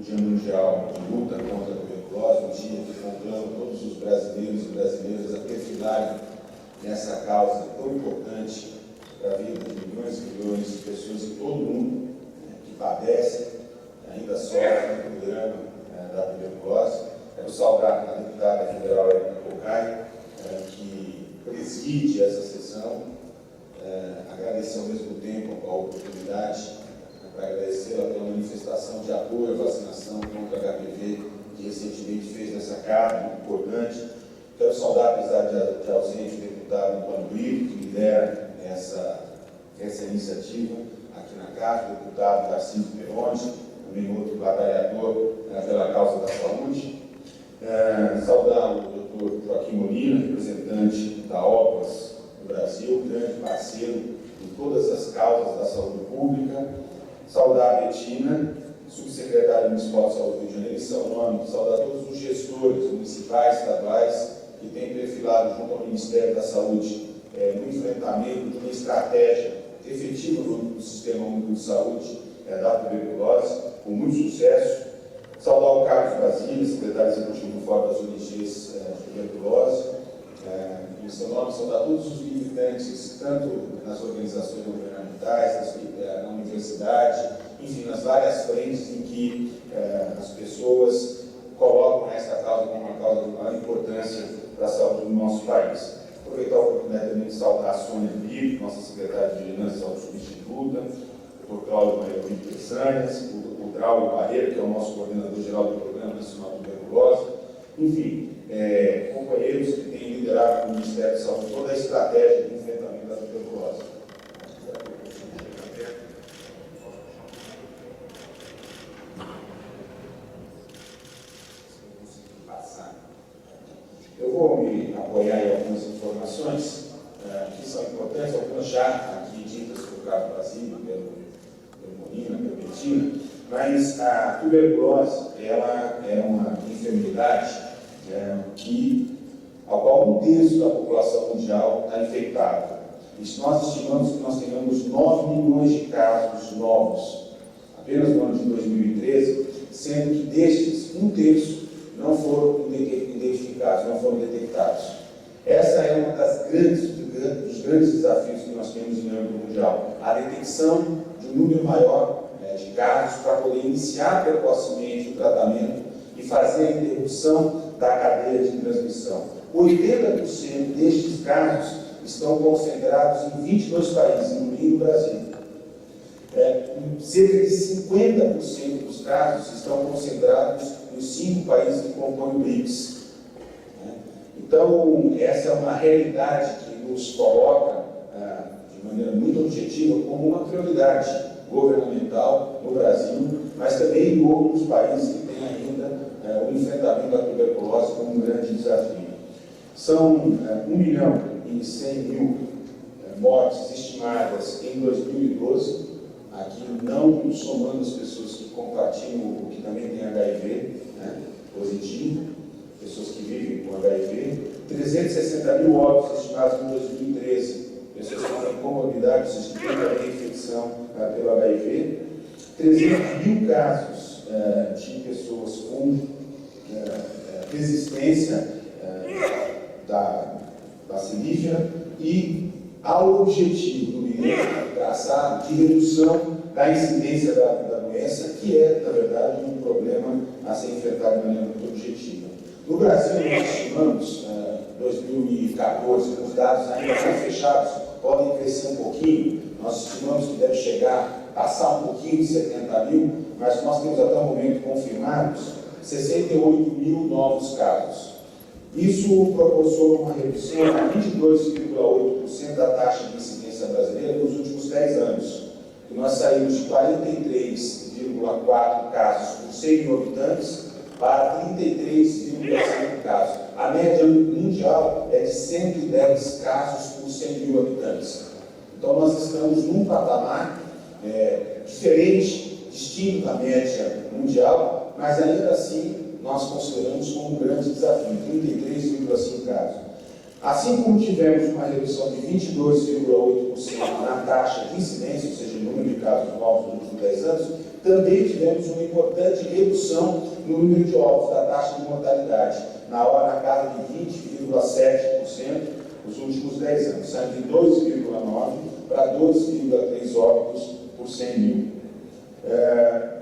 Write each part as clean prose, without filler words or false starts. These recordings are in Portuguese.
o Dia Mundial de Luta contra a Tuberculose, um dia que conclama todos os brasileiros e brasileiras a perfilarem nessa causa tão importante para a vida de milhões e milhões de pessoas em todo o mundo, né, que padecem, ainda sofrem do drama da tuberculose. Quero saudar a deputada federal Érica Cocai, que preside essa sessão, agradecer ao mesmo tempo a oportunidade, para agradecê-la pela manifestação de apoio à vacinação contra HPV, que recentemente fez nessa casa, muito importante. Quero saudar, apesar de ausente, o deputado Antônio Brito, que lidera essa iniciativa aqui na casa, o deputado Tarcísio Peroni, também outro batalhador pela causa da saúde. Saudar o doutor Joaquim Molina, representante da OPAS do Brasil, grande parceiro em todas as causas da saúde pública. Saudar a Betina, subsecretária municipal de saúde do Rio de Janeiro, em seu nome. Saudar todos os gestores municipais, estaduais, que têm perfilado junto ao Ministério da Saúde no enfrentamento de uma estratégia efetiva no Sistema Único de Saúde da tuberculose, com muito sucesso. Saudar o Carlos Basílio, secretário executivo do Fórum das ONGs de tuberculose. Em seu nome, saudar todos os militantes, tanto nas organizações governamentais, na universidade, enfim, nas várias frentes em que as pessoas colocam esta causa como uma causa de maior importância para a saúde do nosso país. Aproveitar a oportunidade também de saudar a Sônia Brito, nossa secretária de Vigilância e Saúde Substituta, o Dr. Cláudio Maria Brito Peçanhas, o Draulio Barreira, que é o nosso coordenador-geral do Programa Nacional de Tuberculose, enfim, companheiros que têm liderado com o Ministério da Saúde toda a estratégia de enfrentamento da tuberculose. Eu vou me apoiar em algumas informações que são importantes, algumas já aqui ditas pelo Carlos Basílio, pelo Molina, pelo Betina, mas a tuberculose ela é uma enfermidade ao qual 1/3 da população mundial está infectada. Nós estimamos que nós tenhamos 9 milhões de casos novos, apenas no ano de 2013, sendo que destes 1/3 não foram identificados, não foram detectados. Essa é uma dos grandes desafios que nós temos no âmbito mundial, a detecção de um número maior de casos para poder iniciar precocemente o tratamento e fazer a interrupção da cadeia de transmissão. 80% destes casos estão concentrados em 22 países, incluindo o Brasil. Cerca de 50% dos casos estão concentrados nos 5 países que compõem o BRICS. Então, essa é uma realidade que nos coloca, de maneira muito objetiva, como uma prioridade governamental no Brasil, mas também em outros países que têm ainda o enfrentamento da tuberculose como um grande desafio. São 1.100.000 mortes estimadas em 2012, aqui não somando as pessoas que compartilham ou que também têm HIV positivo, pessoas que vivem com HIV, 360.000 óbitos estimados em 2013, pessoas que têm comorbidade, ou seja, que têm a reinfecção pelo HIV, 300.000 casos de pessoas com resistência da bacilífera e ao objetivo do milênio traçado de redução da incidência da doença, que é, na verdade, um problema a ser enfrentado de maneira muito objetiva. No Brasil, nós estimamos, 2014, com os dados ainda não fechados, podem crescer um pouquinho, nós estimamos que deve passar um pouquinho de 70.000, mas nós temos até o momento confirmados 68.000 novos casos. Isso proporciona uma redução de 22,8% da taxa de incidência brasileira nos últimos 10 anos. E nós saímos de 43,4 casos por 100 mil habitantes para 33,5 casos. A média mundial é de 110 casos por 100 mil habitantes. Então, nós estamos num patamar diferente, distinto da média mundial, mas ainda assim nós consideramos como um grande desafio, 33,5 casos. Assim como tivemos uma redução de 22,8% na taxa de incidência, ou seja, o número de casos novos nos últimos 10 anos, Também tivemos uma importante redução no número de óbitos, da taxa de mortalidade, na casa de 20,7% nos últimos 10 anos, saindo de 2,9 para 2,3 óbitos por 100 mil.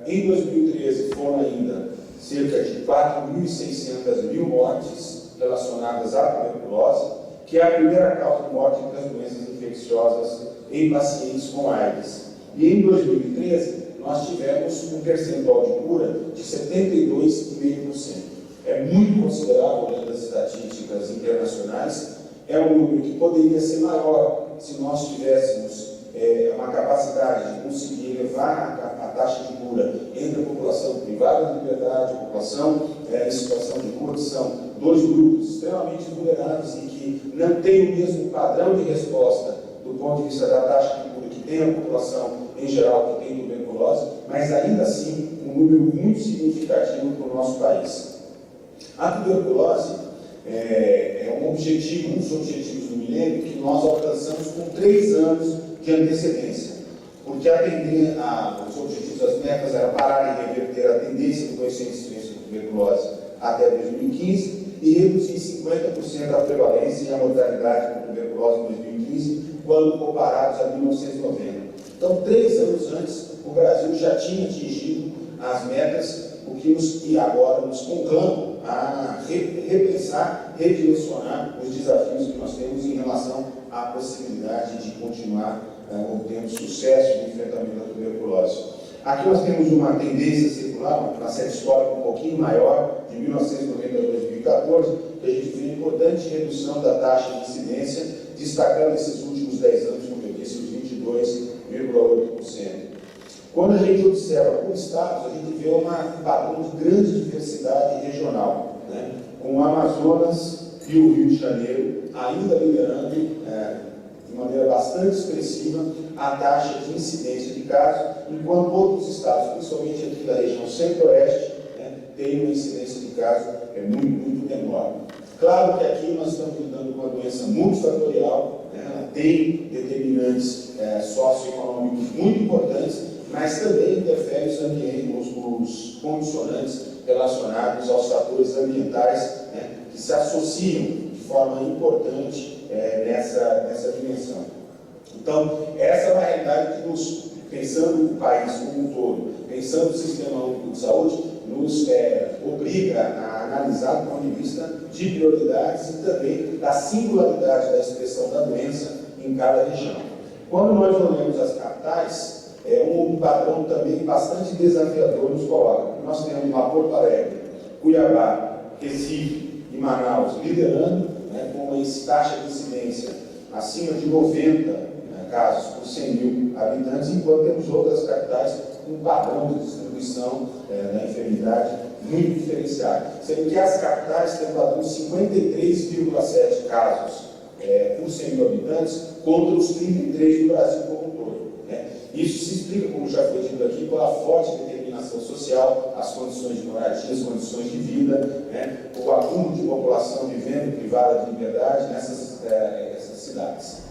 Em 2013 foram ainda cerca de 4.600 mil mortes relacionadas à tuberculose, que é a primeira causa de morte entre as doenças infecciosas em pacientes com AIDS. E em 2013, nós tivemos um percentual de cura de 72,5%. É muito considerável, olhando as estatísticas internacionais, é um número que poderia ser maior se nós tivéssemos uma capacidade de conseguir elevar a taxa de cura entre a população privada de liberdade, a população em situação de rua, que são dois grupos extremamente vulneráveis e que não têm o mesmo padrão de resposta do ponto de vista da taxa de cura que tem a população em geral que tem tuberculose, mas ainda assim um número muito significativo para o nosso país. A tuberculose é um dos objetivos do milênio que nós alcançamos com 3 anos de antecedência, porque os objetivos das metas era parar e reverter a tendência do conhecimento de incidência de tuberculose até 2015 e reduzir 50% a prevalência e a mortalidade por tuberculose em 2015, quando comparados a 1990. Então, 3 anos antes, o Brasil já tinha atingido as metas, o que agora nos conclama a repensar, redirecionar os desafios que nós temos em relação à possibilidade de continuar obtendo sucesso no enfrentamento da tuberculose. Aqui nós temos uma tendência circular, uma série histórica um pouquinho maior, de 1990 a 2014, que a gente vê importante redução da taxa de incidência, destacando esses últimos 10 anos, como eu disse, os 22,8%. Quando a gente observa por estados, a gente vê um padrão de grande diversidade regional, né? Com o Amazonas e o Rio de Janeiro ainda liderando de maneira bastante expressiva a taxa de incidência de casos, enquanto outros estados, principalmente aqui da região centro-oeste, né, têm uma incidência de casos muito menor. Claro que aqui nós estamos lidando com uma doença multifatorial, né? Ela tem determinantes socioeconômicos muito importantes, mas também interfere os condicionantes relacionados aos fatores ambientais, né, que se associam de forma importante nessa dimensão. Então, essa é uma realidade que pensando o país como um todo, pensando o Sistema Único de Saúde, nos obriga a analisar do ponto de vista de prioridades e também da singularidade da expressão da doença em cada região. Quando nós olhamos as capitais, um padrão também bastante desafiador nos coloca. Nós temos lá Porto Alegre, Cuiabá, Recife e Manaus liderando, né, com uma taxa de incidência acima de 90 casos por 100 mil habitantes, enquanto temos outras capitais com um padrão de distribuição da enfermidade muito diferenciado. Sendo que as capitais têm um padrão de 53,7 casos por 100 mil habitantes contra os 33 do Brasil como um todo. Isso se explica, como já foi dito aqui, pela forte determinação social, as condições de moradia, as condições de vida, né, o acúmulo de população vivendo privada de liberdade nessas cidades.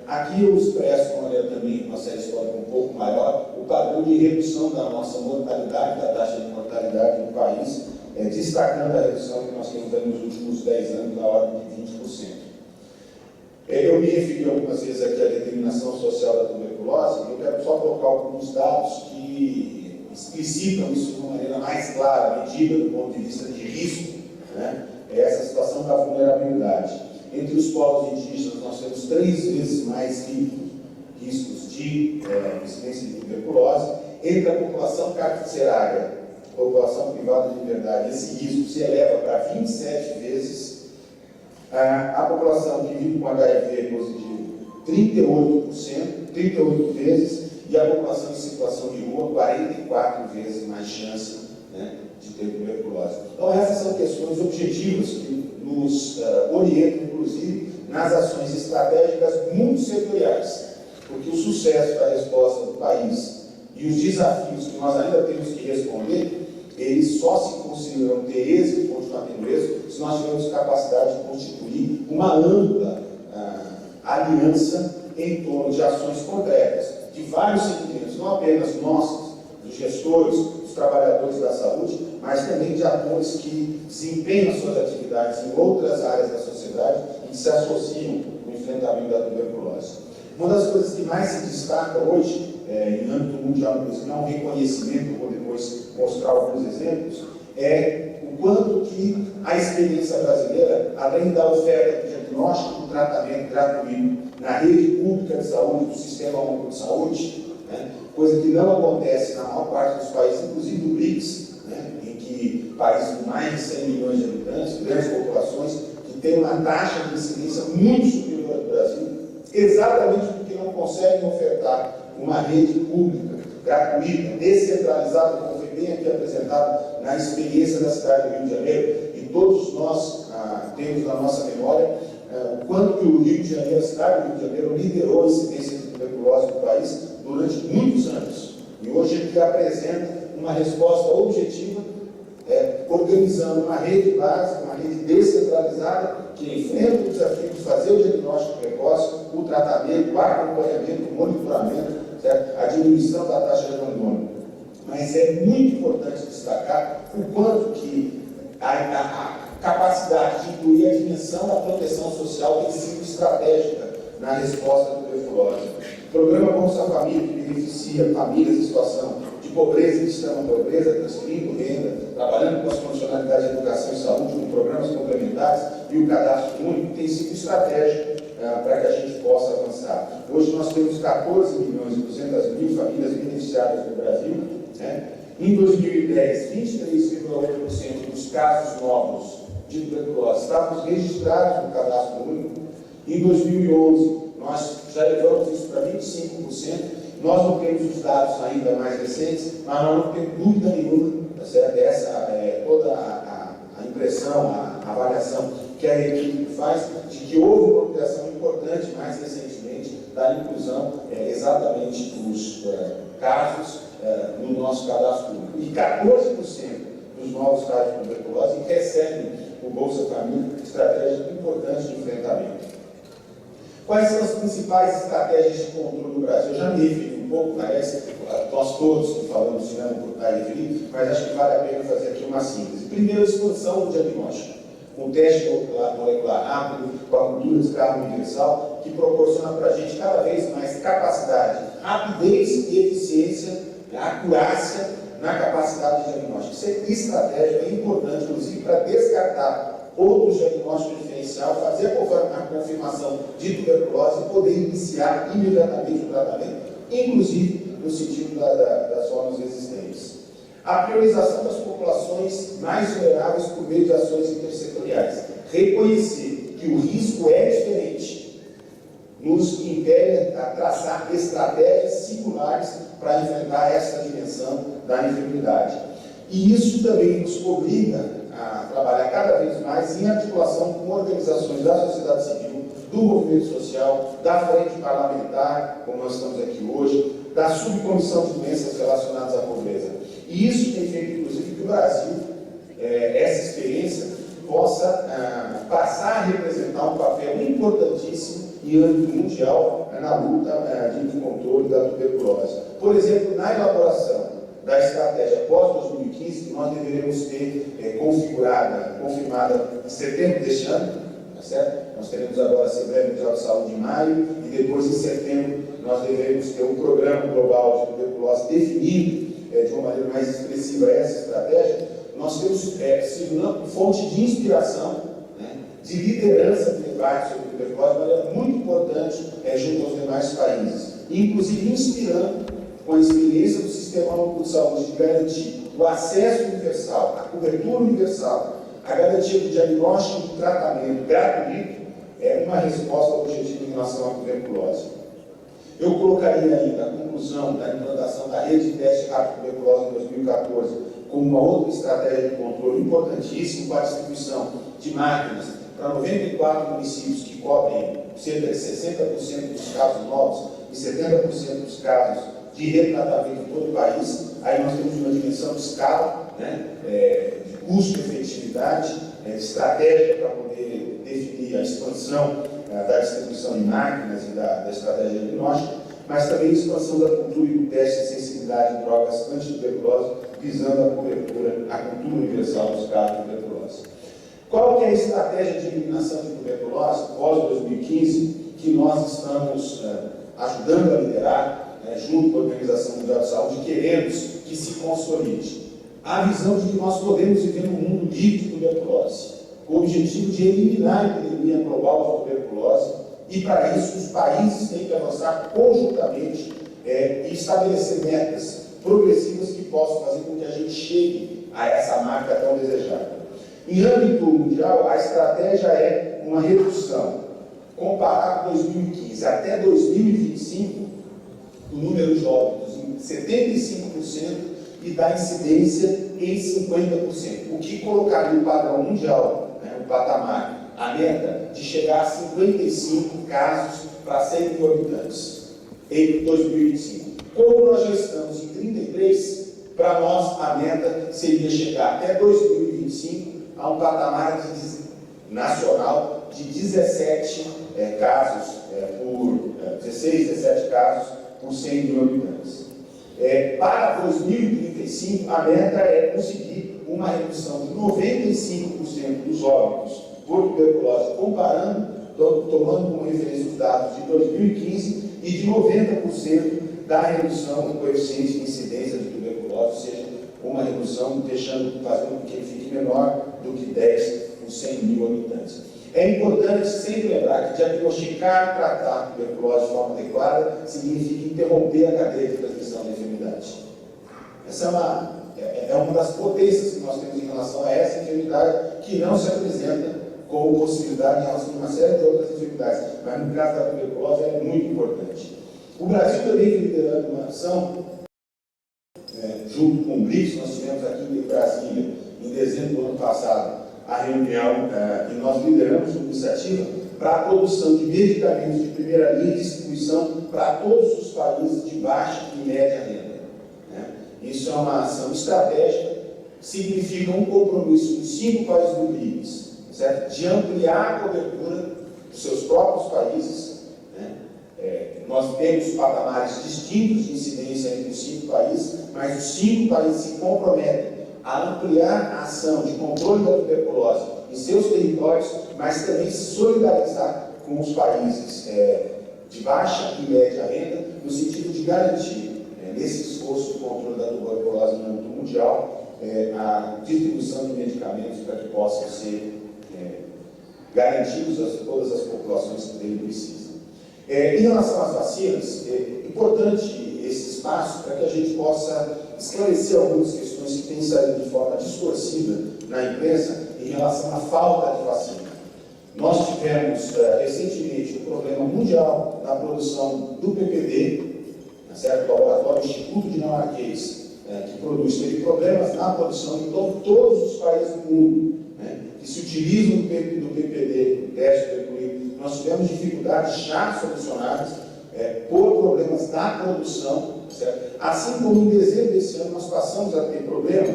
Aqui eu expresso, de maneira também, uma série histórica um pouco maior, o padrão de redução da nossa mortalidade, da taxa de mortalidade no país, destacando a redução que nós temos nos últimos 10 anos, na ordem de 20%. Eu me referi algumas vezes aqui à determinação social da tuberculose, e eu quero só colocar alguns dados que explicitam isso de uma maneira mais clara, medida do ponto de vista de risco, né? Essa situação da vulnerabilidade. Entre os povos indígenas, nós temos 3 vezes mais riscos de incidência de tuberculose. Entre a população carcerária, população privada de liberdade, esse risco se eleva para 27 vezes. A população que vive com HIV positivo, 38 vezes, e a população em situação de rua, 44 vezes mais chance, né, de ter tuberculose. Então, essas são questões objetivas que nos orientam, inclusive, nas ações estratégicas muito setoriais, porque o sucesso da resposta do país e os desafios que nós ainda temos que responder, eles só se conseguirão ter êxito, continuar tendo êxito, se nós tivermos capacidade de constituir uma ampla aliança em torno de ações concretas, de vários segmentos, não apenas nossos, dos gestores, dos trabalhadores da saúde, mas também de atores que desempenham suas atividades em outras áreas da sociedade e que se associam no enfrentamento da tuberculose. Uma das coisas que mais se destaca hoje, em âmbito mundial, inclusive, é um reconhecimento, vou depois mostrar alguns exemplos, é o quanto que a experiência brasileira, além da oferta de diagnóstico e tratamento gratuito na rede pública de saúde, do Sistema Único de Saúde, né, coisa que não acontece na maior parte dos países, inclusive do BRICS, né, em que países com mais de 100 milhões de habitantes, grandes populações, que têm uma taxa de incidência muito superior ao do Brasil, exatamente porque não conseguem ofertar uma rede pública, gratuita, descentralizada, como foi bem aqui apresentado na experiência da cidade do Rio de Janeiro, e todos nós temos na nossa memória o quanto que o Rio de Janeiro, a cidade do Rio de Janeiro, liderou a incidência de tuberculose no país durante muitos anos. E hoje ele apresenta uma resposta objetiva, organizando uma rede básica, uma rede descentralizada, que enfrenta o desafio de fazer o diagnóstico precoce, o tratamento, o acompanhamento, o monitoramento, certo? A diminuição da taxa de abandono. Mas é muito importante destacar o quanto que a capacidade de incluir a dimensão da proteção social tem sido estratégica na resposta à tuberculose. O programa Bolsa Família, que beneficia famílias em situação de pobreza e de extrema pobreza, transferindo renda, trabalhando com as condicionalidades de educação e saúde, com programas complementares e o cadastro único, tem sido estratégico para que a gente possa avançar. Hoje nós temos 14 milhões e 200 mil famílias beneficiadas no Brasil, né? Em 2010, 23,8% dos casos novos de tuberculose estavam registrados no cadastro único. Em 2011, nós já levamos isso para 25%. Nós não temos os dados ainda mais recentes, mas nós não temos dúvida nenhuma, tá certo? Essa é toda a impressão, a avaliação que a equipe faz, de que houve uma ampliação importante mais recentemente da inclusão exatamente dos casos no nosso cadastro único. E 14% dos novos casos de tuberculose recebem o Bolsa Família, estratégia importante de enfrentamento. Quais são as principais estratégias de controle no Brasil? Eu já me referi um pouco, parece, nós todos que falamos tivemos oportunidade de referir, mas acho que vale a pena fazer aqui uma síntese. Primeiro, a expansão do diagnóstico. Um teste molecular rápido, com a cultura de escala universal, que proporciona para a gente cada vez mais capacidade, rapidez e eficiência, acurácia na capacidade de diagnóstico. Isso é estratégico, é importante, inclusive, para descartar outros diagnósticos diferenciais, fazer a confirmação de tuberculose e poder iniciar imediatamente o tratamento, inclusive no sentido das formas existentes. A priorização das populações mais vulneráveis por meio de ações intersetoriais. Reconhecer que o risco é diferente nos impede a traçar estratégias singulares para enfrentar essa dimensão da enfermidade. E isso também nos obriga a trabalhar cada vez mais em articulação com organizações da sociedade civil, do movimento social, da frente parlamentar, como nós estamos aqui hoje, da subcomissão de doenças relacionadas à pobreza. E isso tem feito, inclusive, que o Brasil, essa experiência, possa passar a representar um papel importantíssimo em âmbito mundial na luta de controle da tuberculose. Por exemplo, na elaboração da estratégia pós-2015, que nós deveremos ter confirmada em setembro deste ano, tá certo? Nós teremos agora a Assembleia Mundial de Saúde em maio, e depois, em setembro, nós devemos ter um programa global de tuberculose definido de uma maneira mais expressiva essa estratégia. Nós temos sido fonte de inspiração, né, de liderança de debate sobre tuberculose, de maneira muito importante junto aos demais países, inclusive inspirando com a experiência do Sistema Único de Saúde de garantir o acesso universal, a cobertura universal, a garantia do diagnóstico e do tratamento gratuito, uma resposta objetiva em relação à tuberculose. Eu colocaria ainda a conclusão da implantação da rede de teste rápido de tuberculose em 2014 como uma outra estratégia de controle importantíssima, com a distribuição de máquinas para 94 municípios que cobrem cerca de 60% dos casos novos e 70% dos casos de retratamento em todo o país. Aí nós temos uma dimensão de escala, né, de custo e efetividade, de estratégia para poder definir a expansão da distribuição de máquinas e da estratégia diagnóstica. mas também expansão da cultura e do teste de sensibilidade em drogas antituberculose, visando a cobertura, a cultura universal dos casos de tuberculose. Qual que é a estratégia de eliminação de tuberculose pós-2015 que nós estamos ajudando a liderar, junto com a Organização Mundial de Saúde, queremos que se consolide? A visão de que nós podemos viver num mundo livre de tuberculose, com o objetivo de eliminar a epidemia global de tuberculose, e para isso os países têm que avançar conjuntamente e estabelecer metas progressivas que possam fazer com que a gente chegue a essa marca tão desejada. Em âmbito mundial, a estratégia é uma redução, comparado com 2015 até 2025, do número de óbitos em 75% e da incidência em 50%, o que colocaria o padrão mundial, o patamar, a meta de chegar a 55 casos para 100 mil habitantes em 2025. Como nós já estamos em 33, para nós a meta seria chegar até 2025 a um patamar nacional de 17 casos por 16, 17 casos por 100 mil habitantes. Para 2035, a meta é conseguir uma redução de 95% dos óbitos por tuberculose, tomando como referência os dados de 2015, e de 90% da redução do coeficiente de incidência de tuberculose, ou seja, uma redução fazendo com que ele fique menor do que 10 por 100 mil habitantes. É importante sempre lembrar que diagnosticar e tratar a tuberculose de forma adequada significa interromper a cadeia de transmissão da enfermidade. Essa é uma das potências que nós temos em relação a essa enfermidade, que não se apresenta como possibilidade em relação a uma série de outras enfermidades, mas no caso da tuberculose é muito importante. O Brasil também vem liderando uma ação, junto com o BRICS. Nós tivemos aqui em Brasília, em dezembro do ano passado, a reunião, e nós lideramos uma iniciativa para a produção de medicamentos de primeira linha de distribuição para todos os países de baixa e média renda. Isso é uma ação estratégica, significa um compromisso dos 5 países do BRICS, certo? De ampliar a cobertura dos seus próprios países. Nós temos patamares distintos de incidência entre os 5 países, mas os 5 países se comprometem a ampliar a ação de controle da tuberculose em seus territórios, mas também se solidarizar com os países de baixa e média renda, no sentido de garantir, nesse esforço de controle da tuberculose no âmbito mundial, a distribuição de medicamentos para que possam ser garantidos a todas as populações que dele precisam. Em relação às vacinas, é importante esse espaço para que a gente possa esclarecer algumas questões que têm saído de forma distorcida na imprensa em relação à falta de vacina. Nós tivemos recentemente um problema mundial na produção do PPD, certo? O laboratório Instituto Dinamarquês, que produz, teve problemas na produção em todos os países do mundo, que se utilizam do PPD, teste tuberculino. Nós tivemos dificuldades já solucionadas por problemas na produção, certo? Assim como em dezembro desse ano nós passamos a ter problema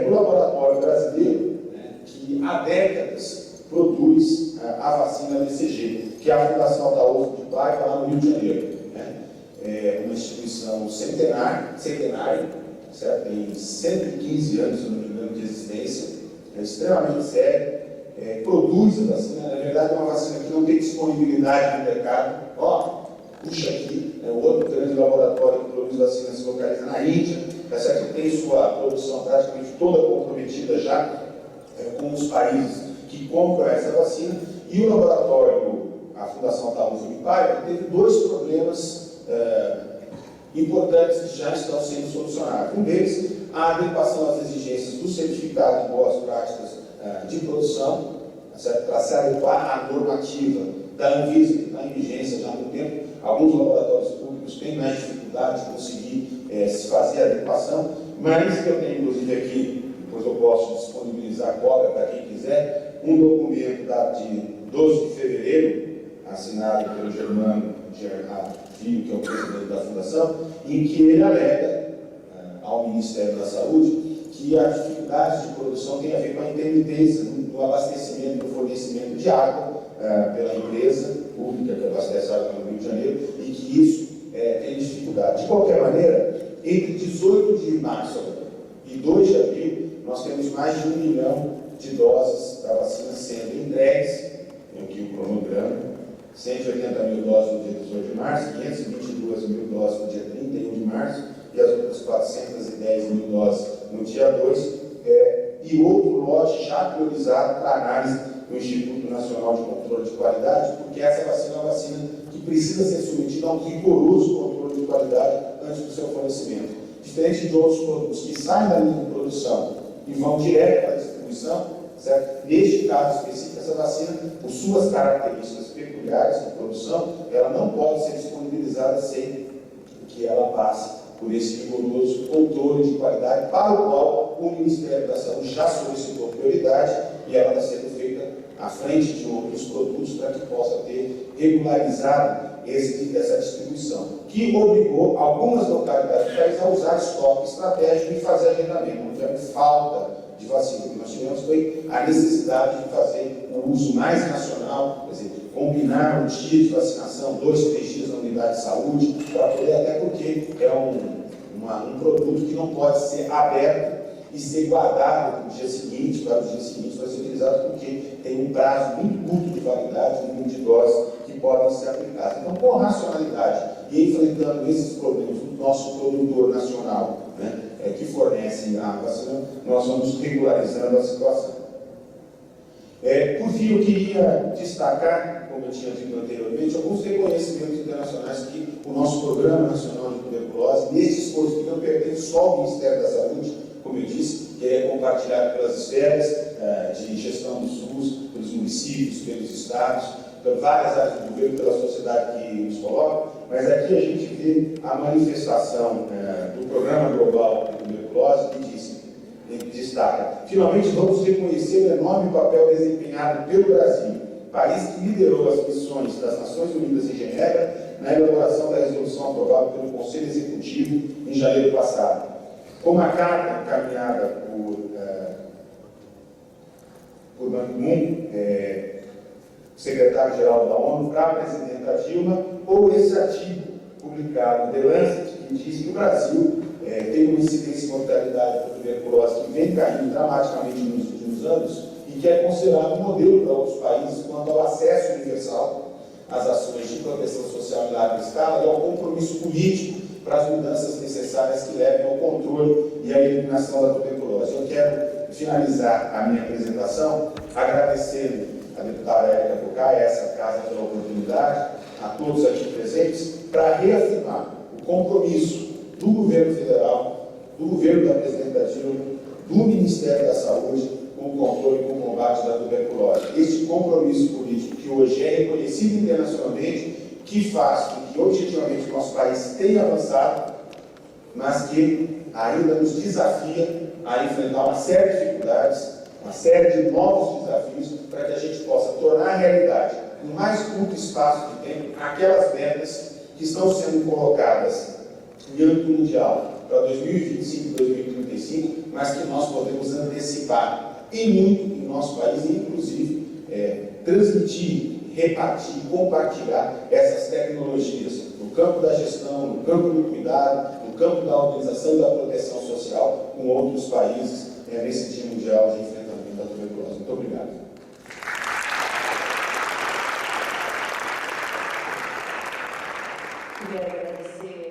no laboratório brasileiro, que há décadas produz a vacina BCG, que é a Fundação Ataulfo de Paiva, lá no Rio de Janeiro. Uma instituição centenária, certo? Tem 115 anos, se não me engano, de existência, é extremamente séria. Produz a vacina, na verdade é uma vacina que não tem disponibilidade no mercado. Puxa aqui, o outro grande laboratório que produz vacina se localiza na Índia, que tem sua produção praticamente toda comprometida já com os países que compram essa vacina, e o laboratório, a Fundação Ataulfo de Paiva, teve 2 problemas importantes que já estão sendo solucionados. Um deles, a adequação às exigências do certificado de boas práticas de produção, para se adequar à normativa da Anvisa, que está em vigência já há muito tempo. Alguns laboratórios públicos têm mais dificuldade de conseguir se fazer a adequação, mas eu tenho, inclusive, aqui, depois eu posso disponibilizar a cópia para quem quiser, um documento de 12 de fevereiro, assinado pelo Germano Gerhard Filho, que é o presidente da Fundação, em que ele alega ao Ministério da Saúde que a dificuldade de produção tem a ver com a intermitência do abastecimento, do fornecimento de água pela empresa pública que abastece a água no Rio de Janeiro, e que isso tem dificuldade. De qualquer maneira, entre 18 de março e 2 de abril, nós temos mais de 1 milhão de doses da vacina sendo entregues, aqui o cronograma, 180 mil doses no dia 18 de março, 522 mil doses no dia 31 de março e as outras 410 mil doses no dia 2, e outro lote já priorizado para análise no Instituto Nacional de Controle de Qualidade, porque essa vacina é uma vacina que precisa ser submetida a um rigoroso controle de qualidade antes do seu fornecimento. Diferente de outros produtos que saem da linha de produção e vão direto para a distribuição, certo? Neste caso específico, essa vacina, por suas características peculiares de produção, ela não pode ser disponibilizada sem que ela passe por esse rigoroso controle de qualidade, para o qual o Ministério da Saúde já solicitou prioridade e ela está sendo feita à frente de outros produtos para que possa ter regularizado essa distribuição, que obrigou algumas localidades do país a usar estoque estratégico e fazer agendamento. Não tivemos falta de vacina. O que nós tivemos foi a necessidade de fazer um uso mais racional, quer dizer, combinar um dia de vacinação, 2, 3 dias na unidade de saúde, para poder, até porque é um produto que não pode ser aberto e ser guardado para o dia seguinte, vai ser utilizado porque tem um prazo muito curto de validade, um número de doses que podem ser aplicadas. Então, com racionalidade e enfrentando esses problemas do nosso produtor nacional, né, que fornece a vacina, nós vamos regularizando a situação. Por fim, eu queria destacar, como eu tinha dito anteriormente, alguns reconhecimentos internacionais que o nosso Programa Nacional de Tuberculose, nesse esforço que não pertence só ao Ministério da Saúde, como eu disse, que é compartilhado pelas esferas de gestão do SUS, pelos municípios, pelos estados, por várias áreas do governo, pela sociedade que nos coloca, mas aqui a gente vê a manifestação do Programa Global de Tuberculose, que diz, destaca: finalmente vamos reconhecer o enorme papel desempenhado pelo Brasil, país que liderou as missões das Nações Unidas em Genebra na elaboração da resolução aprovada pelo Conselho Executivo em janeiro passado. Com uma carta encaminhada por Ban Ki-moon, secretário-geral da ONU, para a presidenta Dilma, ou esse artigo publicado no The Lancet, que diz que o Brasil tem uma incidência de mortalidade por tuberculose que vem caindo dramaticamente nos últimos anos e que é considerado um modelo para outros países quanto ao acesso universal às ações de proteção social em larga escala e ao compromisso político para as mudanças necessárias que levem ao controle e à eliminação da tuberculose. Eu quero finalizar a minha apresentação agradecendo a deputada Érica Cocai, essa casa pela oportunidade, a todos aqui presentes, para reafirmar o compromisso do governo federal, do governo da presidenta Dilma, do Ministério da Saúde, com o controle e com o combate da tuberculose. Este compromisso político que hoje é reconhecido internacionalmente, que faz com que objetivamente o nosso país tenha avançado, mas que ainda nos desafia a enfrentar uma série de dificuldades, uma série de novos desafios, para que a gente possa tornar realidade, no mais curto espaço de tempo, aquelas metas que estão sendo colocadas em âmbito mundial para 2025 e 2035, mas que nós podemos antecipar e muito em nosso país, e inclusive transmitir, repartir, compartilhar essas tecnologias no campo da gestão, no campo do cuidado, no campo da organização e da proteção social com outros países nesse Dia Mundial de Enfrentamento da Tuberculose. Muito obrigado. Queria agradecer